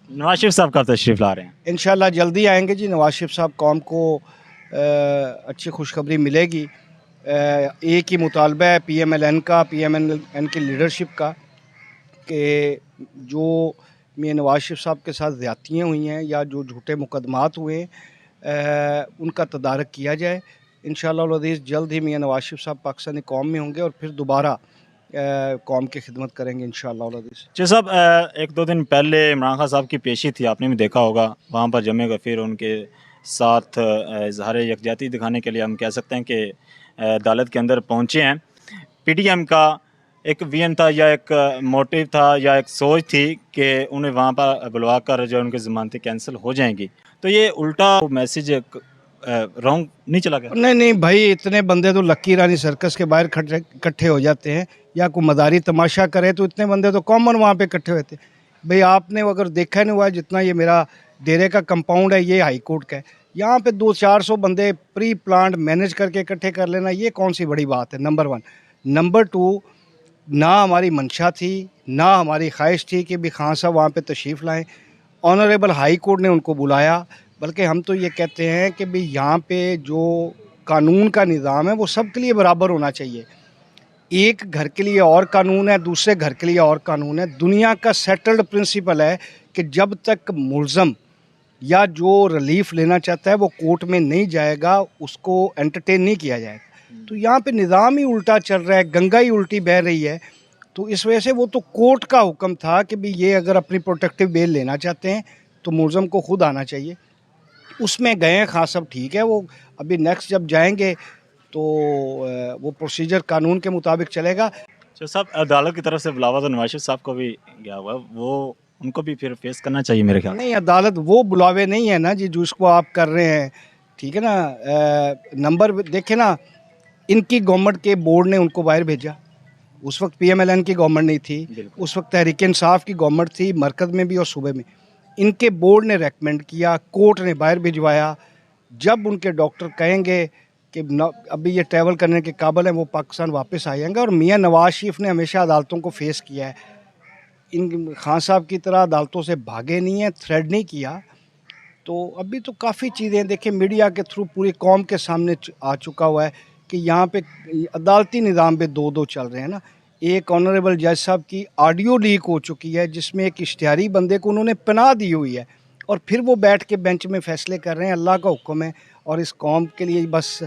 नवाज शरीफ साहब कब तशरीफ़ ला रहे हैं? इंशाल्लाह जल्दी आएंगे जी। नवाज शरीफ साहब कौम को अच्छी खुशखबरी मिलेगी। एक ही मुतालबा है PMLN का, PMLN की लीडरशिप का, कि जो मियां नवाज शरीफ साहब के साथ ज़्यादतियाँ हुई हैं या जो झूठे मुकदमात हुए हैं, उनका तदारक किया जाए। इंशाअल्लाह अज़ीज़ जल्द ही मियां नवाज शरीफ साहब पाकिस्तानी कौम में होंगे और फिर दोबारा कौम की खिदमत करेंगे इंशाअल्लाह अज़ीज़। जी साहब, एक दो दिन पहले इमरान खान साहब की पेशी थी, आपने भी देखा होगा। वहाँ पर जमे गफीर उनके साथ इजहार यकजहती दिखाने के लिए हम कह सकते हैं कि अदालत के अंदर पहुँचे हैं। PDM का एक विजन था या एक मोटिव था या एक सोच थी कि उन्हें वहाँ पर बुलवा कर जो उनकी ज़मानतें कैंसिल हो जाएंगी, तो ये उल्टा मैसेज रॉन्ग नहीं चला गया? नहीं नहीं भाई, इतने बंदे तो लक्की रानी सर्कस के बाहर इकट्ठे हो जाते हैं, या कोई मदारी तमाशा करे तो इतने बंदे तो कॉमन वहाँ पे इकट्ठे होते हैं। भाई आपने अगर देखा नहीं हुआ है, जितना ये मेरा डेरे का कंपाउंड है ये हाई कोर्ट का है, यहाँ पे 200-400 बंदे प्री प्लान्ड मैनेज करके इकट्ठे कर लेना, ये कौन सी बड़ी बात है? नंबर 1। नंबर 2, ना हमारी मंशा थी, ना हमारी ख्वाहिश थी कि भी खान साहब वहाँ पे तशरीफ़ लाएँ। ऑनरेबल हाई कोर्ट ने उनको बुलाया, बल्कि हम तो ये कहते हैं कि भाई यहाँ पे जो कानून का निज़ाम है वो सब के लिए बराबर होना चाहिए। एक घर के लिए और कानून है, दूसरे घर के लिए और कानून है। दुनिया का सेटल्ड प्रिंसिपल है कि जब तक मुलज़म या जो रिलीफ लेना चाहता है वो कोर्ट में नहीं जाएगा, उसको एंटरटेन नहीं किया जाएगा। तो यहाँ पे निज़ाम ही उल्टा चल रहा है, गंगा ही उल्टी बह रही है। तो इस वजह से वो तो कोर्ट का हुक्म था कि भाई ये अगर अपनी प्रोटेक्टिव बेल लेना चाहते हैं तो मुलज़म को खुद आना चाहिए। उसमें गए हैं खां साहब, ठीक है। वो अभी नेक्स्ट जब जाएंगे तो वो प्रोसीजर कानून के मुताबिक चलेगा। जो साहब अदालत की तरफ से बुलावा तो नवाज शरीफ साहब को भी गया हुआ है, वो उनको भी फिर फेस करना चाहिए मेरे ख्याल से। नहीं, अदालत वो बुलावे नहीं है ना जी जिसको आप कर रहे हैं, ठीक है ना। नंबर देखे ना, इनकी गवर्नमेंट के बोर्ड ने उनको बाहर भेजा। उस वक्त PMLN की गवर्नमेंट नहीं थी, उस वक्त तहरीक इंसाफ की गवर्नमेंट थी, मरकज़ में भी और सूबे में। इनके बोर्ड ने रेकमेंड किया, कोर्ट ने बाहर भिजवाया। जब उनके डॉक्टर कहेंगे कि अभी ये ट्रैवल करने के काबिल हैं, वो पाकिस्तान वापस आ जाएंगे। और मियां नवाज शरीफ ने हमेशा अदालतों को फेस किया है, इन खान साहब की तरह अदालतों से भागे नहीं हैं, थ्रेड नहीं किया। तो अभी तो काफ़ी चीज़ें देखें, मीडिया के थ्रू पूरी कौम के सामने आ चुका हुआ है कि यहाँ पे अदालती निज़ाम पे दो चल रहे हैं ना। एक ऑनरेबल जज साहब की ऑडियो लीक हो चुकी है जिसमें एक इश्तिहारी बंदे को उन्होंने पनाह दी हुई है, और फिर वो बैठ के बेंच में फ़ैसले कर रहे हैं। अल्लाह का हुक्म है और इस कौम के लिए बस